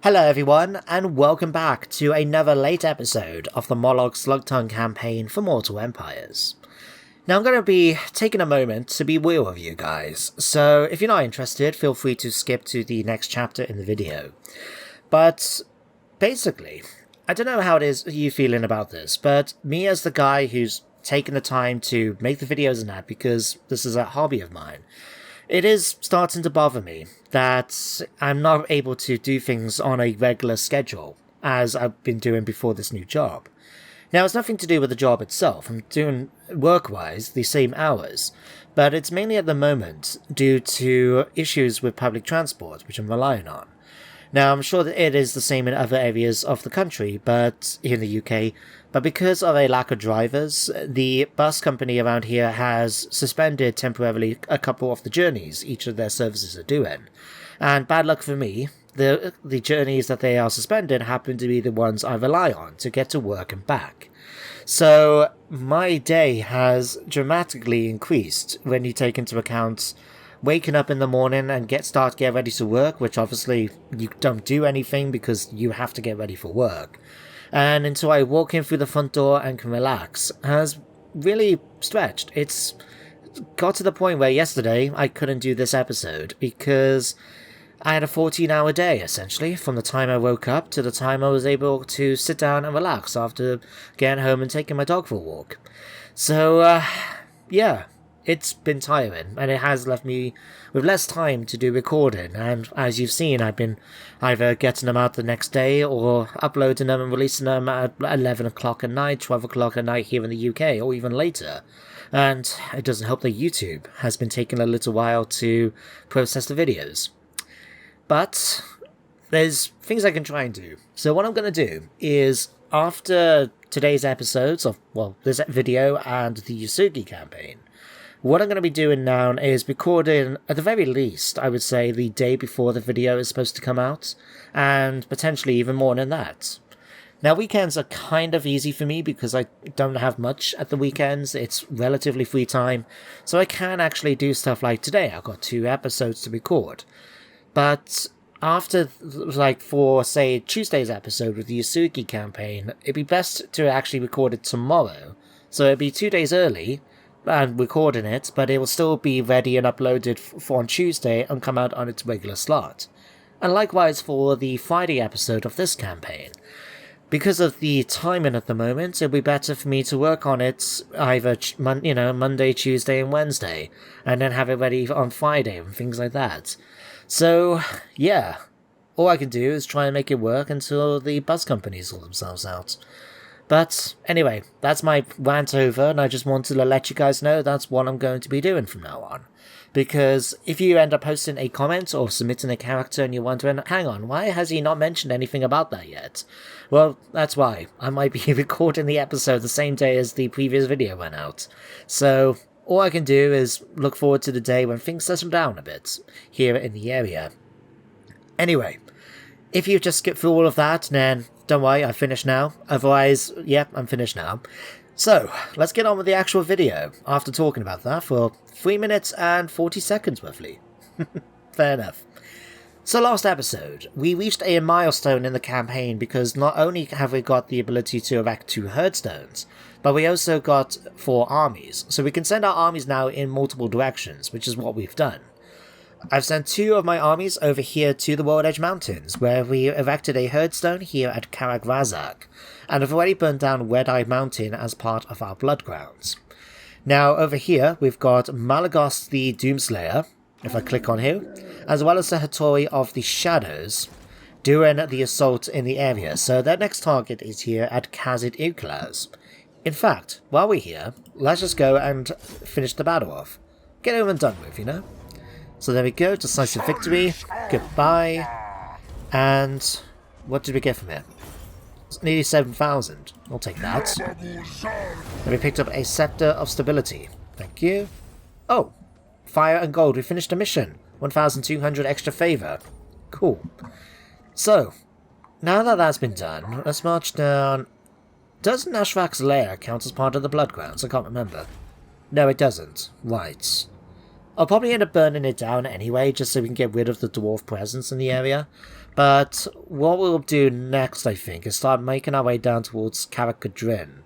Hello everyone, and welcome back to another late episode of the Molokh Slugtongue campaign for Mortal Empires. Now I'm going to be taking a moment to be real with you guys, so if you're not interested, feel free to skip to the next chapter in the video. But basically, I don't know how it is you feeling about this, but me as the guy who's taken the time to make the videos and that because this is a hobby of mine, it is starting to bother me that I'm not able to do things on a regular schedule, as I've been doing before this new job. Now, it's nothing to do with the job itself. I'm doing, work-wise, the same hours, but it's mainly at the moment due to issues with public transport, which I'm relying on. Now, I'm sure that it is the same in other areas of the country, but here in the UK, but because of a lack of drivers, the bus company around here has suspended temporarily a couple of the journeys each of their services are doing. And bad luck for me, the journeys that they are suspended happen to be the ones I rely on to get to work and back. So my day has dramatically increased when you take into account waking up in the morning and get ready to work, which obviously you don't do anything because you have to get ready for work. And until I walk in through the front door and can relax has really stretched. It's got to the point where yesterday I couldn't do this episode because I had a 14-hour day, essentially, from the time I woke up to the time I was able to sit down and relax after getting home and taking my dog for a walk. So, yeah, it's been tiring, and it has left me with less time to do recording, and as you've seen, I've been either getting them out the next day, or uploading them and releasing them at 11 o'clock at night, 12 o'clock at night here in the UK, or even later. And it doesn't help that YouTube has been taking a little while to process the videos. But there's things I can try and do. So what I'm going to do is, after today's episodes of, well, this video and the Yasugi campaign, what I'm going to be doing now is recording, at the very least, I would say, the day before the video is supposed to come out, and potentially even more than that. Now, weekends are kind of easy for me because I don't have much at the weekends. It's relatively free time, so I can actually do stuff like today. I've got 2 episodes to record. But after, like, for, say, Tuesday's episode with the Yasugi campaign, it'd be best to actually record it tomorrow. So it'd be 2 days early, and recording it, but it will still be ready and uploaded for on Tuesday and come out on its regular slot. And likewise for the Friday episode of this campaign. Because of the timing at the moment, it'll be better for me to work on it either Monday, Tuesday and Wednesday, and then have it ready on Friday and things like that. So, yeah, all I can do is try and make it work until the bus companies sort themselves out. But anyway, that's my rant over, and I just wanted to let you guys know that's what I'm going to be doing from now on. Because if you end up posting a comment or submitting a character and you're wondering, hang on, why has he not mentioned anything about that yet? Well, that's why. I might be recording the episode the same day as the previous video went out. So all I can do is look forward to the day when things settle down a bit here in the area. Anyway, if you just skip through all of that, then don't worry, I'm finished now. Otherwise, yep, I'm finished now. So, let's get on with the actual video, after talking about that for 3 minutes and 40 seconds, roughly. Fair enough. So last episode, we reached a milestone in the campaign because not only have we got the ability to erect 2 herdstones, but we also got 4 armies, so we can send our armies now in multiple directions, which is what we've done. I've sent 2 of my armies over here to the World Edge Mountains, where we erected a herdstone here at Razing, and have already burned down Red Eye Mountain as part of our Bloodgrounds. Now, over here, we've got Malagos the Doomslayer, if I click on here, as well as the Hattori of the Shadows, doing the assault in the area, so their next target is here at Kazid Uklas. In fact, while we're here, let's just go and finish the battle off. Get over and done with, you know? So there we go, decisive victory, goodbye, and what did we get from here? It's nearly 7,000, I'll take that. And we picked up a Scepter of Stability, thank you. Oh, fire and gold, we finished a mission, 1,200 extra favour, cool. So, now that that's been done, let's march down. Does Nashrak's lair count as part of the Bloodgrounds? I can't remember. No, it doesn't, right. I'll probably end up burning it down anyway, just so we can get rid of the dwarf presence in the area. But what we'll do next, I think, is start making our way down towards Karakadrin.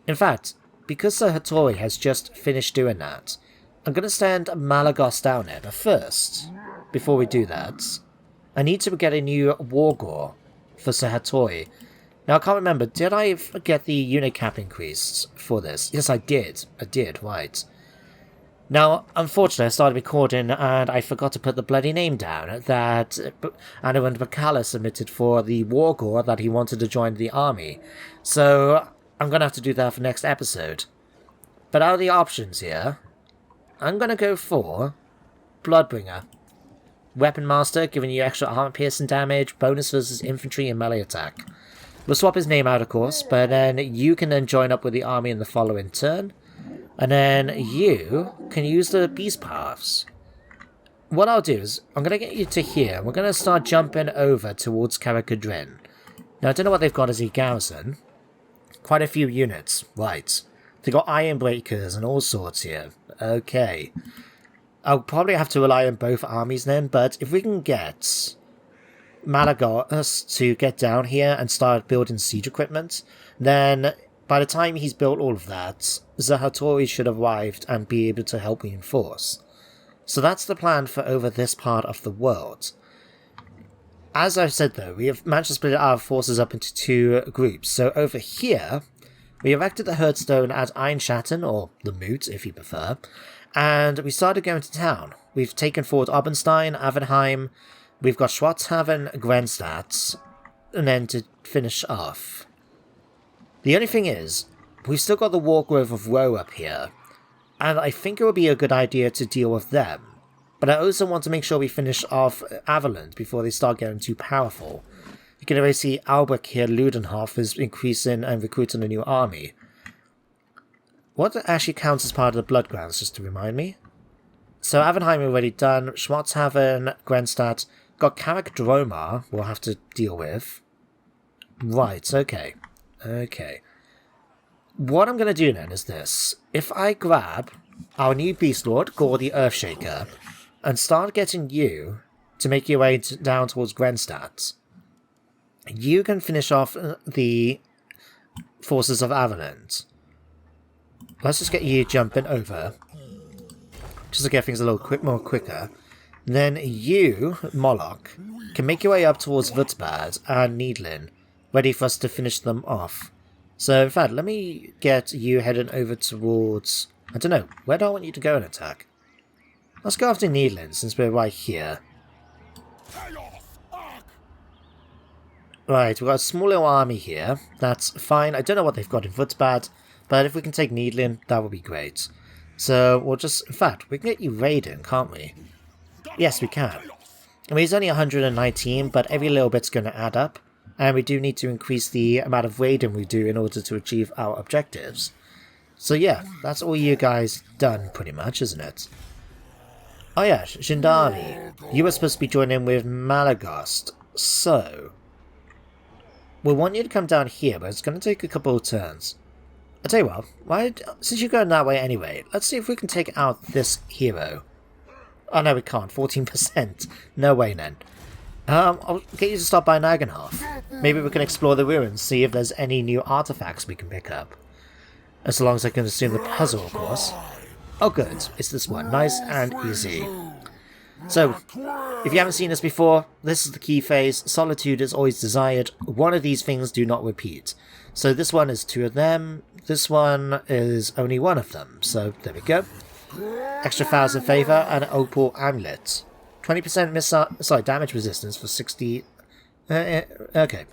In fact, because Sir Hattori has just finished doing that, I'm going to send Malagos down there. But first, before we do that, I need to get a new Wargrove for Sir Hattori. Now, I can't remember, did I get the unit cap increased for this? Yes, I did. Right. Now, unfortunately, I started recording and I forgot to put the bloody name down that Anaran Bakala submitted for the Wargrove that he wanted to join the army. So, I'm going to have to do that for next episode. But out of the options here, I'm going to go for Bloodbringer. Weapon Master, giving you extra armor piercing damage, bonus versus infantry and melee attack. We'll swap his name out, of course, but then you can then join up with the army in the following turn. And then you can use the beast paths. What I'll do is, I'm going to get you to here. We're going to start jumping over towards Karakadrin. Now, I don't know what they've got as a garrison. Quite a few units. Right. They've got iron breakers and all sorts here. Okay. I'll probably have to rely on both armies then, but if we can get Malagos to get down here and start building siege equipment, then by the time he's built all of that, Zahatori should have arrived and be able to help reinforce. So that's the plan for over this part of the world. As I've said though, we have managed to split our forces up into two groups. So over here, we erected the Herdstone at Einschatten, or the Moot if you prefer, and we started going to town. We've taken forward Obenstein, Avenheim, we've got Schwarzhaven, Grenzstadt, and then to finish off. The only thing is, we've still got the Wargrove of Woe up here, and I think it would be a good idea to deal with them. But I also want to make sure we finish off Averland before they start getting too powerful. You can already see Albrecht here, Ludenhof, is increasing and recruiting a new army. What actually counts as part of the Bloodgrounds, just to remind me? So Avenheim already done, Schwarzhaven, Grenzstadt, got Karak Dromar we'll have to deal with. Right, okay. Okay. What I'm going to do then is this. If I grab our new Beast Lord, Gore the Earthshaker, and start getting you to make your way down towards Grenzstadt, you can finish off the forces of Averland. Let's just get you jumping over, just to get things a little more quicker. Then you, Molokh, can make your way up towards Wutzbad and Needlin, ready for us to finish them off. So, in fact, let me get you heading over towards... I don't know, where do I want you to go and attack? Let's go after Needlin, since we're right here. Right, we've got a small little army here. That's fine. I don't know what they've got in Wutzbad, but if we can take Needlin, that would be great. So, we'll just... In fact, we can get you raiding, can't we? Yes, we can. I mean, he's only 119, but every little bit's going to add up. And we do need to increase the amount of raiding we do in order to achieve our objectives. So yeah, that's all you guys done, pretty much, isn't it? Oh yeah, Jindani, you were supposed to be joining with Malagos, so... we'll want you to come down here, but it's going to take a couple of turns. I'll tell you what, since you're going that way anyway, let's see if we can take out this hero. Oh no, we can't, 14%. No way then. I'll get you to stop by Nagenhof. Maybe we can explore the ruins, see if there's any new artifacts we can pick up. As long as I can assume the puzzle, of course. Oh good, it's this one. Nice and easy. So, if you haven't seen this before, this is the key phase. Solitude is always desired. One of these things do not repeat. So this one is two of them. This one is only one of them. So, there we go. Extra 1,000 favour and an opal amulet. 20% damage resistance for 60... okay.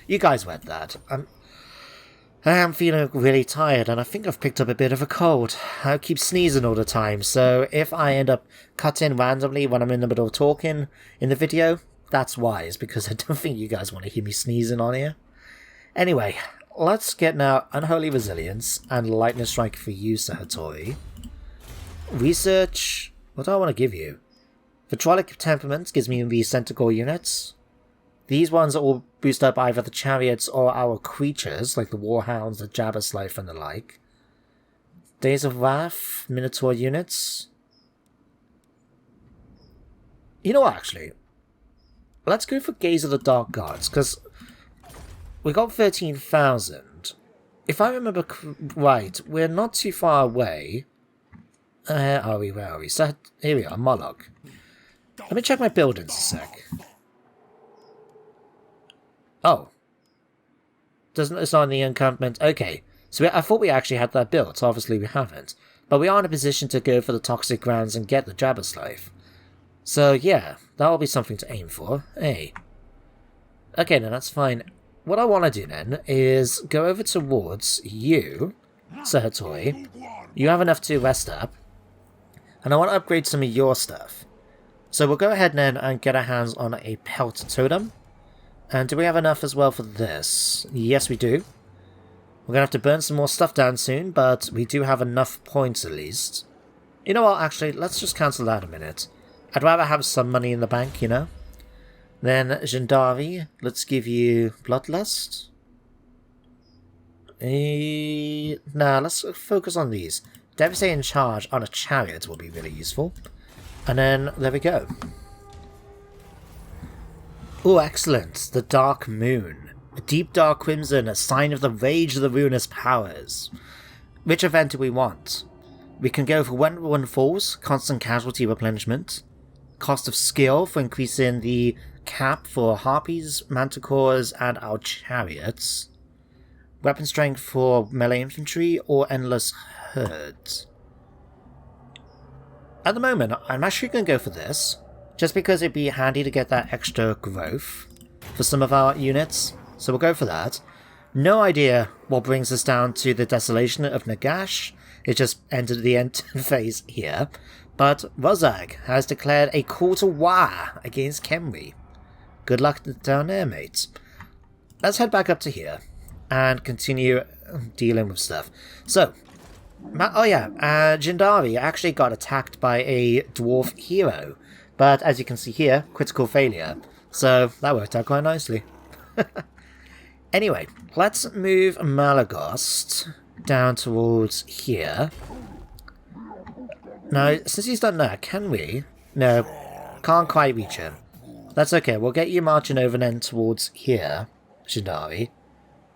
You guys read that. I am feeling really tired, and I think I've picked up a bit of a cold. I keep sneezing all the time, so if I end up cutting randomly when I'm in the middle of talking in the video, that's why. It's because I don't think you guys want to hear me sneezing on here. Anyway, let's get now Unholy Resilience and Lightning Strike for you, Sahatori. Research... what do I want to give you? Vitrolic Temperament gives me the Centaur units. These ones all boost up either the chariots or our creatures, like the Warhounds, the Jabberslife, and the like. Days of Wrath, Minotaur units. You know what, actually? Let's go for Gaze of the Dark Gods, because we got 13,000. If I remember right, we're not too far away. Where are we? So, here we are, Molokh. Let me check my buildings a sec. Oh. It's not in the encampment. Okay. So I thought we actually had that built. Obviously we haven't. But we are in a position to go for the Toxic Grounds and get the Jabber's Life. So yeah, that'll be something to aim for. Hey. Okay, then that's fine. What I want to do then is go over towards you, Sahatori. You have enough to rest up. And I want to upgrade some of your stuff. So we'll go ahead then and get our hands on a Pelt Totem. And do we have enough as well for this? Yes, we do. We're going to have to burn some more stuff down soon, but we do have enough points at least. You know what, actually, let's just cancel that a minute. I'd rather have some money in the bank, you know? Then, Gendari, let's give you Bloodlust. Nah, let's focus on these. Devastating Charge on a Chariot will be really useful. And then, there we go. Oh, excellent. The Dark Moon. A deep dark crimson, a sign of the rage of the ruinous powers. Which event do we want? We can go for when one falls, constant casualty replenishment. Cost of skill for increasing the cap for harpies, manticores, and our chariots. Weapon strength for melee infantry, or endless herds. At the moment, I'm actually going to go for this, just because it'd be handy to get that extra growth for some of our units. So we'll go for that. No idea what brings us down to the desolation of Nagash. It just entered the end phase here. But Razing has declared a call to war against Khemri. Good luck down there, mates. Let's head back up to here and continue dealing with stuff. So, Gendari actually got attacked by a dwarf hero. But as you can see here, critical failure. So that worked out quite nicely. Anyway, let's move Malagost down towards here. Now, since he's done that, can we? No, can't quite reach him. That's okay, we'll get you marching over then towards here, Gendari.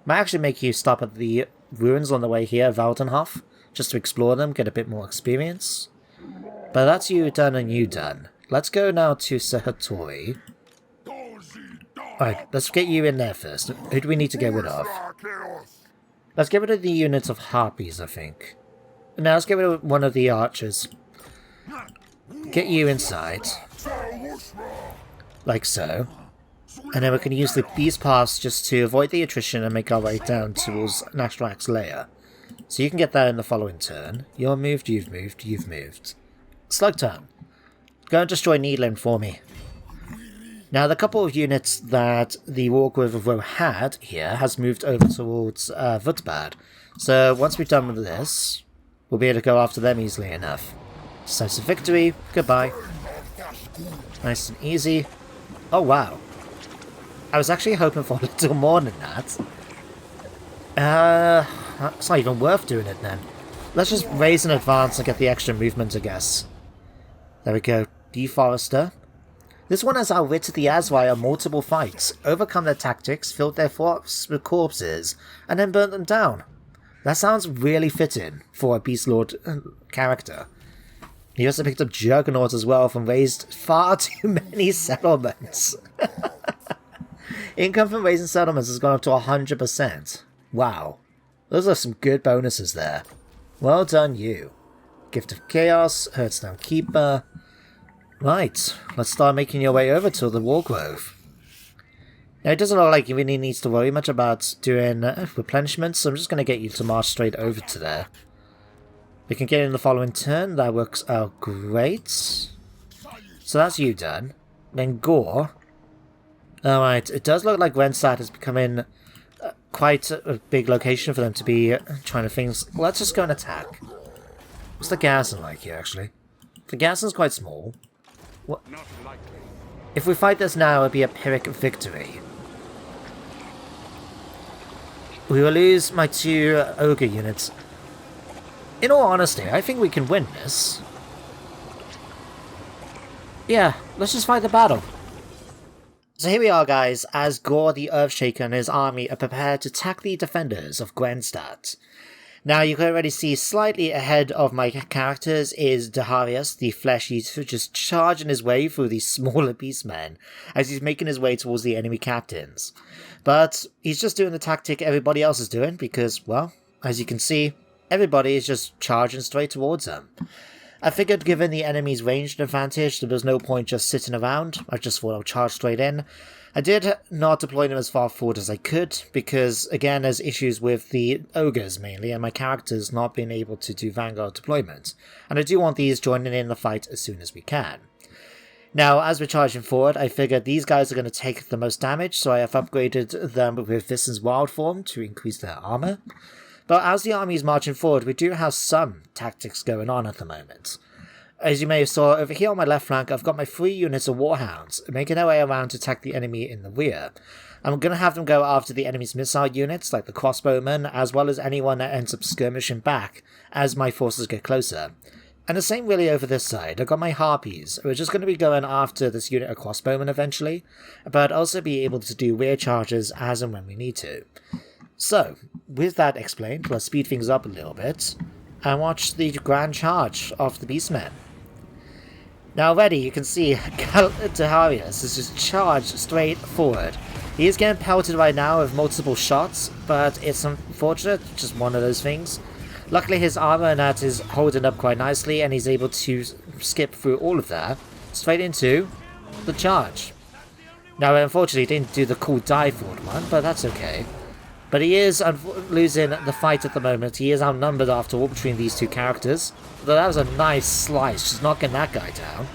Might actually make you stop at the ruins on the way here, Valdenhof, just to explore them, get a bit more experience. But that's you done and you done. Let's go now to Sahatori. Alright, let's get you in there first. Who do we need to get rid of? Let's get rid of the units of harpies, I think. Now let's get rid of one of the archers. Get you inside. Like so. And then we can use the beast paths just to avoid the attrition and make our way down towards Naxxrax's lair. So you can get that in the following turn. You're moved, you've moved, you've moved. Slugtongue. Go and destroy Needland for me. Now, the couple of units that the Wargrove of Woe had here has moved over towards Vutbad. So, once we've done with this, we'll be able to go after them easily enough. Decisive victory. Goodbye. Nice and easy. Oh, wow. I was actually hoping for a little more than that. It's not even worth doing it then. Let's just raise in advance and get the extra movement, I guess. There we go. Deforester. This one has outwitted the Azrai on multiple fights, overcome their tactics, filled their forts with corpses, and then burnt them down. That sounds really fitting for a Beast Lord character. He also picked up Juggernaut as well from raised far too many settlements. Income from raising settlements has gone up to 100%. Wow. Those are some good bonuses there. Well done, you. Gift of Chaos, Hearthstone Keeper. Right, let's start making your way over to the Wargrove. Now, it doesn't look like you really need to worry much about doing replenishment, so I'm just going to get you to march straight over to there. We can get in the following turn, that works out great. So that's you done. Then Gore. Alright, it does look like Grenzstadt is becoming quite a big location for them to be trying to things. Let's just go and attack. What's the garrison like here, actually? The garrison's quite small. What? If we fight this now, it'll be a Pyrrhic victory. We will lose my 2 ogre units. In all honesty, I think we can win this. yeah, let's just fight the battle. So here we are, guys, as Gore the Earthshaker and his army are prepared to attack the defenders of Grenzstadt. Now, you can already see slightly ahead of my characters is Marius, the Flesh Eater, just charging his way through these smaller beastmen as he's making his way towards the enemy captains. But he's just doing the tactic everybody else is doing because, well, as you can see, everybody is just charging straight towards him. I figured given the enemy's ranged advantage, there was no point just sitting around. I just thought I'll charge straight in. I did not deploy them as far forward as I could, because again there's issues with the ogres mainly, and my characters not being able to do vanguard deployment. And I do want these joining in the fight as soon as we can. Now, as we're charging forward, I figured these guys are going to take the most damage, so I have upgraded them with Vison's Wild Form to increase their armor. But as the army is marching forward, we do have some tactics going on at the moment. As you may have saw, over here on my left flank, I've got my 3 units of Warhounds, making their way around to attack the enemy in the rear. I'm going to have them go after the enemy's missile units, like the crossbowmen, as well as anyone that ends up skirmishing back as my forces get closer. And the same really over this side. I've got my Harpies, who are just going to be going after this unit of crossbowmen eventually, but also be able to do rear charges as and when we need to. So, with that explained, let's speed things up a little bit and watch the grand charge of the Beastmen. Now already you can see Marius is just charged straight forward. He is getting pelted right now with multiple shots, but it's unfortunate, just one of those things. Luckily his armor and that is holding up quite nicely and he's able to skip through all of that straight into the charge. Now unfortunately he didn't do the cool dive forward one, but that's okay. But he is losing the fight at the moment. He is outnumbered after all between these two characters. Though that was a nice slice, just knocking that guy down.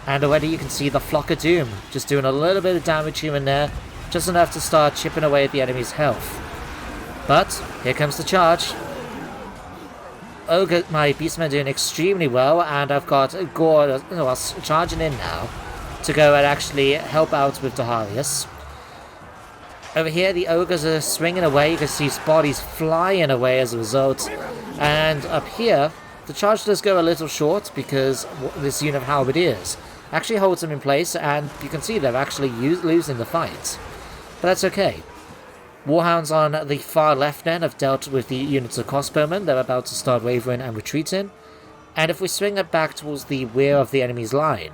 And already you can see the Flock of Doom just doing a little bit of damage here and there, just enough to start chipping away at the enemy's health. But here comes the charge. Ogre, my Beastmen doing extremely well, and I've got Gore charging in now to go and actually help out with Marius. Over here, the ogres are swinging away. You can see his bodies flying away as a result. And up here, the charge does go a little short because this unit of halberdiers actually holds them in place, and you can see they're actually losing the fight. But that's okay. Warhounds on the far left then have dealt with the units of crossbowmen. They're about to start wavering and retreating. And if we swing it back towards the rear of the enemy's line,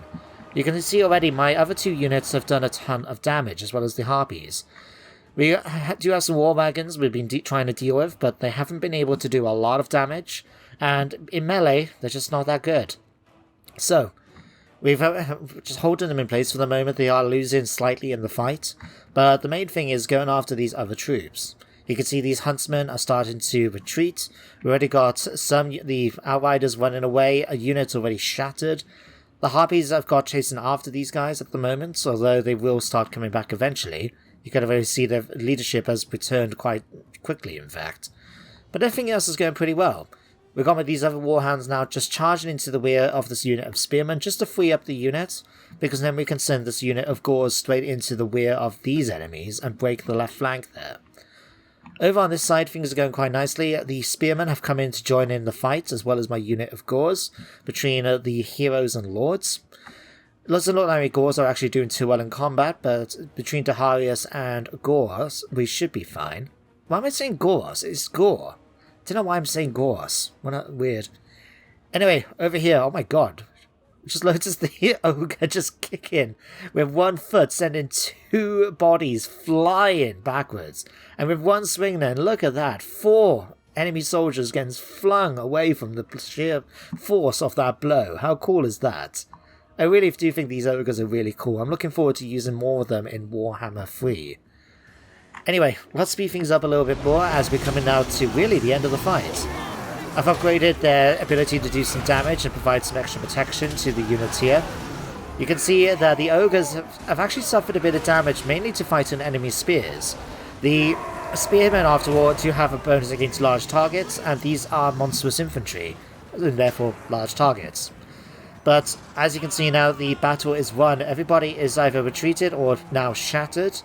you can see already my other 2 units have done a ton of damage, as well as the Harpies. We do have some war wagons we've been trying to deal with, but they haven't been able to do a lot of damage, and in melee, they're just not that good. So, we've just holding them in place for the moment. They are losing slightly in the fight, but the main thing is going after these other troops. You can see these huntsmen are starting to retreat. We already got the outriders running away, a unit's already shattered. The Harpies have got chasing after these guys at the moment, although they will start coming back eventually. You can already see their leadership has returned quite quickly, in fact. But everything else is going pretty well. We've got with these other warhounds now just charging into the rear of this unit of spearmen just to free up the unit, because then we can send this unit of gores straight into the rear of these enemies and break the left flank there. Over on this side, things are going quite nicely. The spearmen have come in to join in the fight, as well as my unit of gores, between the heroes and lords. It doesn't look like Gores are actually doing too well in combat, but between Marius and Gores, we should be fine. Why am I saying Gores? It's Gore. I don't know why I'm saying Gores. Weird. Anyway, over here, oh my god. Just notice the ogre just kicking with one foot, sending 2 bodies flying backwards. And with one swing then, look at that, 4 enemy soldiers getting flung away from the sheer force of that blow. How cool is that? I really do think these ogres are really cool. I'm looking forward to using more of them in Warhammer 3. Anyway, let's speed things up a little bit more as we're coming now to really the end of the fight. I've upgraded their ability to do some damage and provide some extra protection to the units here. You can see that the ogres have actually suffered a bit of damage, mainly to fight an enemy spears. The spearmen, after all, do have a bonus against large targets, and these are monstrous infantry, and therefore large targets. But as you can see now, the battle is won. Everybody is either retreated or now shattered.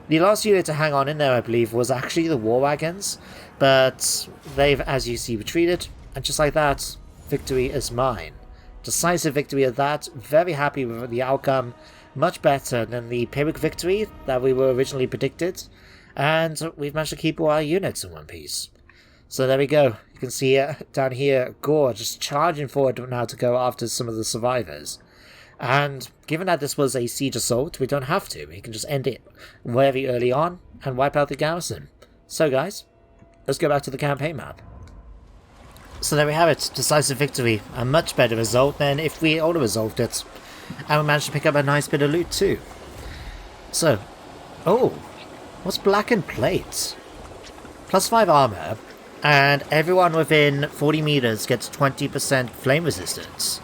The last unit to hang on in there, I believe, was actually the war wagons, but they've, as you see, retreated, and just like that, victory is mine. Decisive victory at that. Very happy with the outcome. Much better than the Pyrrhic victory that we were originally predicted. And we've managed to keep all our units in one piece. So there we go. You can see down here, Gore just charging forward now to go after some of the survivors. And given that this was a siege assault, we don't have to. We can just end it very early on and wipe out the garrison. So guys, let's go back to the campaign map. So there we have it. Decisive victory. A much better result than if we auto-resolved it. And we managed to pick up a nice bit of loot too. So, oh, what's blackened plates? +5 armor, and everyone within 40 meters gets 20% flame resistance.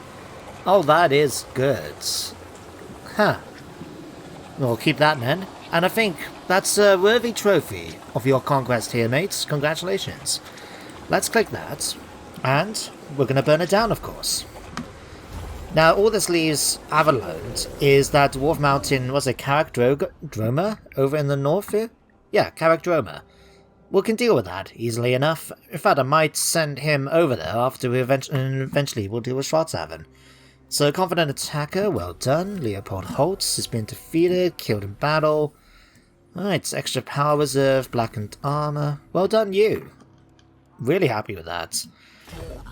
Oh, that is good. Huh. We'll keep that then. And I think that's a worthy trophy of your conquest here, mates. Congratulations. Let's click that. And we're going to burn it down, of course. Now, all this leaves Avalon is that Dwarf Mountain was a Carrick-Droma over in the north here? Yeah, Carrick-Droma. We can deal with that easily enough. In fact, I might send him over there after we eventually we'll deal with Schwarzhaven. So, Confident Attacker, well done. Leopold Holtz has been defeated, killed in battle. Alright, extra power reserve, blackened armor. Well done, you. Really happy with that.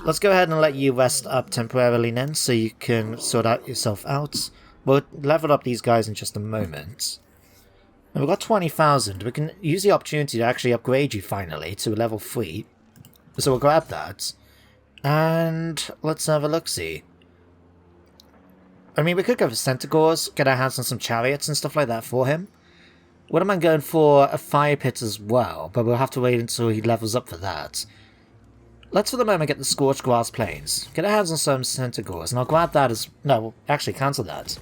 Let's go ahead and let you rest up temporarily then, so you can sort out yourself out. We'll level up these guys in just a moment. And we've got 20,000. We can use the opportunity to actually upgrade you finally to level 3. So we'll grab that. And let's have a look-see. I mean, we could go for Centaurs, get our hands on some chariots and stuff like that for him. Wouldn't mind going for a fire pit as well, but we'll have to wait until he levels up for that. Let's for the moment get the Scorched Grass Plains. Get our hands on some Centaurs, and I'll grab that as... No, actually cancel that.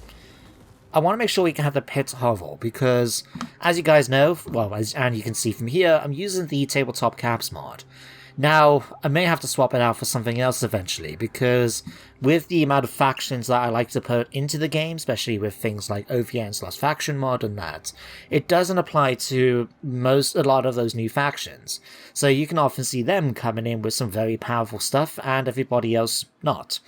I want to make sure we can have the pit hovel, because, as you guys know, well, and you can see from here, I'm using the tabletop caps mod. Now, I may have to swap it out for something else eventually, because with the amount of factions that I like to put into the game, especially with things like OVN/faction mod and that, it doesn't apply to a lot of those new factions. So you can often see them coming in with some very powerful stuff, and everybody else not.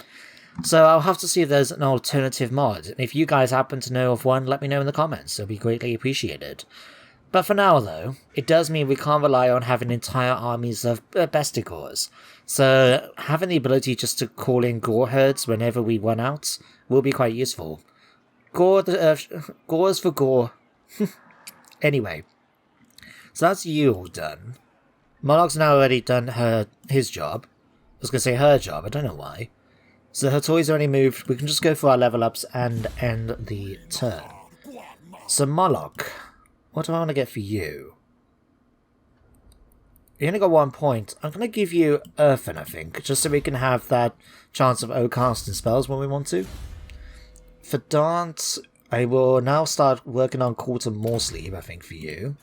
So I'll have to see if there's an alternative mod. If you guys happen to know of one, let me know in the comments. It'll be greatly appreciated. But for now, though, it does mean we can't rely on having entire armies of besticores. So having the ability just to call in gore herds whenever we run out will be quite useful. Gores for gore. Anyway, so that's you all done. Moloch's now already done his job. I was going to say her job, I don't know why. So her toy's already moved. We can just go for our level ups and end the turn. So Molokh, what do I want to get for you? You only got 1 point. I'm going to give you Earthen, I think, just so we can have that chance of casting spells when we want to. For Dance, I will now start working on Quarter More Sleeve, I think, for you.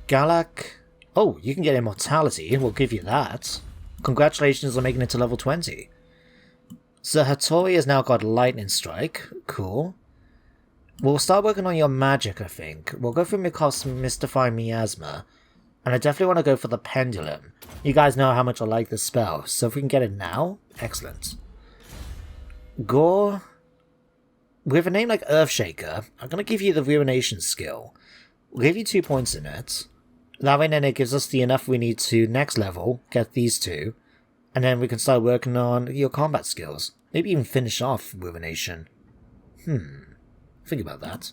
Galak, oh, you can get Immortality, we'll give you that. Congratulations on making it to level 20. So Hattori has now got Lightning Strike, cool. We'll start working on your magic, I think. We'll go for Mikos Mystify Miasma. And I definitely want to go for the Pendulum. You guys know how much I like this spell, so if we can get it now, excellent. Gore. With a name like Earthshaker, I'm going to give you the Ruination skill. We'll give you 2 points in it. That way then it gives us the enough we need to next level, get these two. And then we can start working on your combat skills. Maybe even finish off Ruination. Think about that.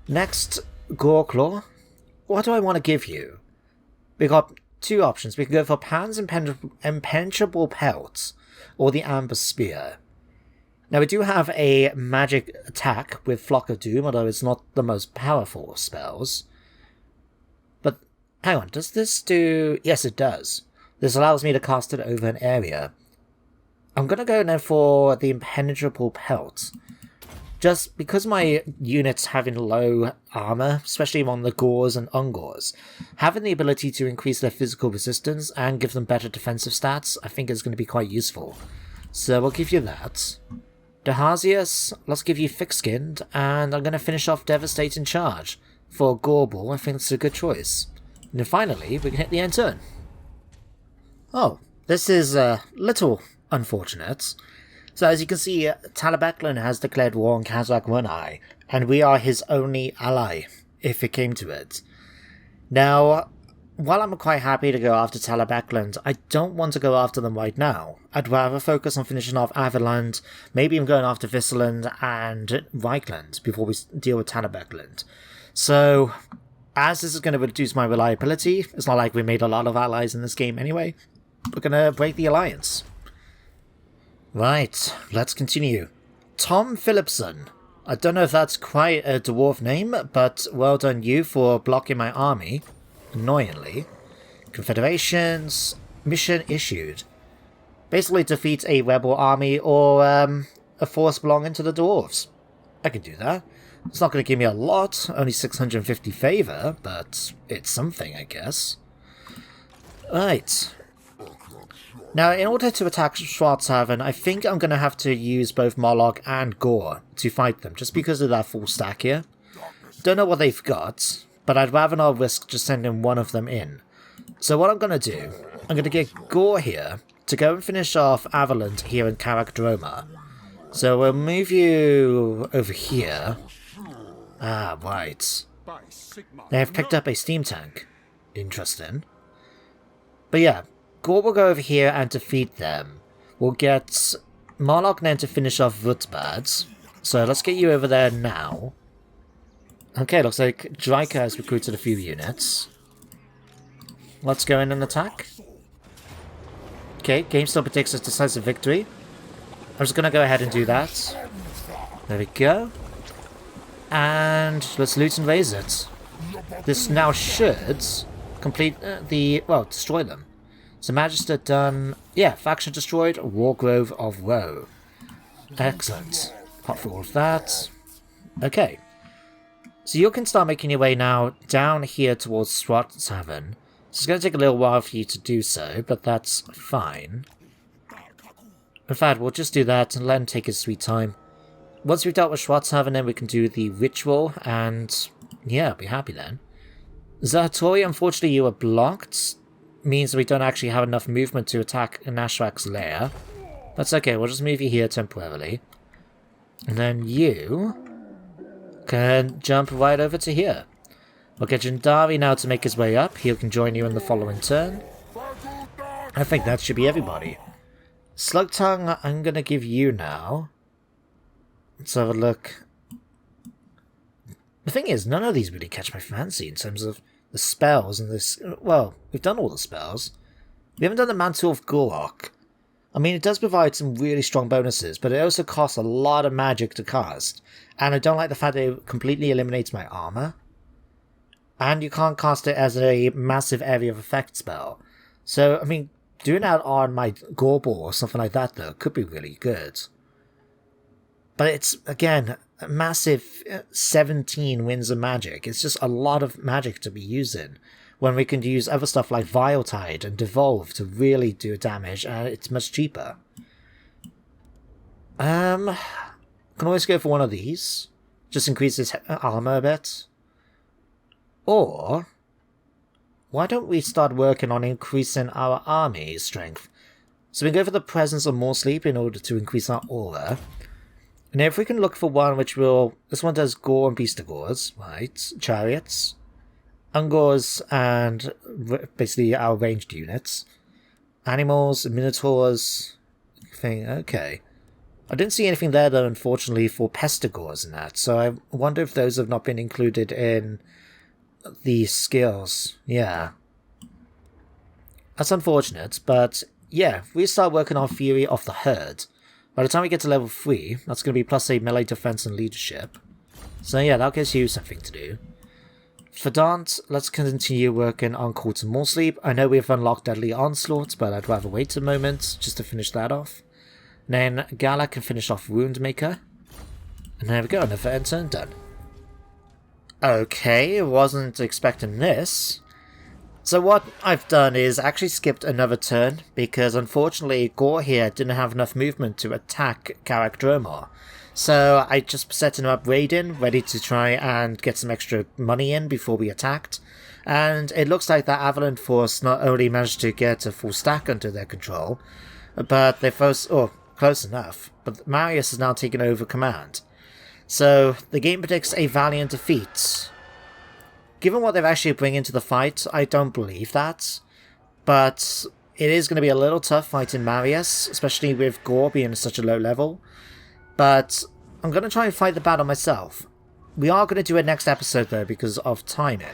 Next, Goreclaw. What do I want to give you? We got two options. We can go for Pan's Impenetrable Pelts or the Amber Spear. Now we do have a magic attack with Flock of Doom, although it's not the most powerful of spells. But hang on, does this do... Yes, it does. This allows me to cast it over an area. I'm going to go now for the Impenetrable Pelt. Just because my units having low armor, especially on the Gores and Ungors, having the ability to increase their physical resistance and give them better defensive stats, I think is going to be quite useful. So we'll give you that. Dehasius, let's give you Thick-Skinned, and I'm going to finish off Devastating Charge. For Gorbel, I think it's a good choice. And then finally, we can hit the end turn. Oh, this is a little unfortunate. So as you can see, Talabeclan has declared war on Kazakh Munai, and we are his only ally, if it came to it. Now, while I'm quite happy to go after Talabeclan, I don't want to go after them right now. I'd rather focus on finishing off Averland, maybe I'm going after Visserland and Reichland before we deal with Talabeclan. So, as this is going to reduce my reliability, it's not like we made a lot of allies in this game anyway, we're going to break the alliance. Right, let's continue. Tom Phillipson. I don't know if that's quite a dwarf name, but well done you for blocking my army. Annoyingly. Confederations. Mission issued. Basically defeat a rebel army or a force belonging to the dwarves. I can do that. It's not going to give me a lot, only 650 favour, but it's something, I guess. Right. Now, in order to attack Schwarzhaven, I think I'm going to have to use both Molokh and Gore to fight them, just because of that full stack here. Don't know what they've got, but I'd rather not risk just sending one of them in. So what I'm going to do, I'm going to get Gore here to go and finish off Averland here in Karakdroma. So we'll move you over here. Ah, right. They have picked up a steam tank. Interesting. But yeah. Gore will go over here and defeat them. We'll get Molokh then to finish off Rutbad. So let's get you over there now. Okay, looks like Draika has recruited a few units. Let's go in and attack. Okay, game still predicts a decisive victory. I'm just going to go ahead and do that. There we go. And let's loot and raise it. This now should complete destroy them. So Magister done, yeah, faction destroyed, Wargrove of Woe. Excellent. Apart from all of that. Okay. So you can start making your way now down here towards Schwarzhaven. So it's going to take a little while for you to do so, but that's fine. In fact, we'll just do that and let him take his sweet time. Once we've dealt with Schwarzhaven, then we can do the ritual, and yeah, be happy then. Zahatori, unfortunately you are blocked. Means we don't actually have enough movement to attack Nashrak's lair. That's okay, we'll just move you here temporarily. And then you can jump right over to here. We'll get Jindari now to make his way up. He can join you in the following turn. I think that should be everybody. Slugtongue, I'm going to give you now. Let's have a look. The thing is, none of these really catch my fancy in terms of the spells and this. Well, we've done all the spells. We haven't done the Mantle of Gorok. I mean, it does provide some really strong bonuses, but it also costs a lot of magic to cast. And I don't like the fact that it completely eliminates my armor. And you can't cast it as a massive area of effect spell. So, I mean, doing that on my Gorball or something like that, though, could be really good. But it's, again, a massive 17 winds of magic. It's just a lot of magic to be using, when we can use other stuff like Viletide and Devolve to really do damage, and it's much cheaper. Can always go for one of these. Just increase his armor a bit. Or, why don't we start working on increasing our army strength? So we go for the Presence of More Sleep in order to increase our aura. And if we can look for one which will... This one does Gore and Beastigores, right? Chariots. Ungors and basically our ranged units. Animals, Minotaurs... Thing, okay. I didn't see anything there though, unfortunately, for Pestigores and that. So I wonder if those have not been included in the skills. Yeah. That's unfortunate, but yeah, if we start working on Fury of the Herd, by the time we get to level 3, that's going to be plus a melee defense and leadership. So yeah, that gives you something to do. For Dant, let's continue working on Call to More Sleep. I know we've unlocked Deadly Onslaught, but I'd rather wait a moment just to finish that off. And then Gala can finish off Woundmaker. And there we go, another end turn done. Okay, wasn't expecting this. So what I've done is actually skipped another turn, because unfortunately Gore here didn't have enough movement to attack Karakdroma. So I just set him up raiding, ready to try and get some extra money in before we attacked. And it looks like that Avalanche force not only managed to get a full stack under their control, but they first... Oh, close enough, but Marius has now taken over command. So, the game predicts a valiant defeat. Given what they've actually bring into the fight, I don't believe that. But it is going to be a little tough fighting Marius, especially with Gore being at such a low level. But I'm going to try and fight the battle myself. We are going to do it next episode though because of timing.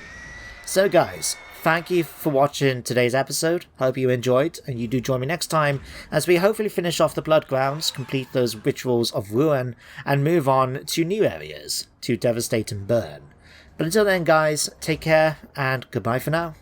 So guys, thank you for watching today's episode. Hope you enjoyed, and you do join me next time as we hopefully finish off the Bloodgrounds, complete those rituals of ruin, and move on to new areas to devastate and burn. But until then guys, take care and goodbye for now.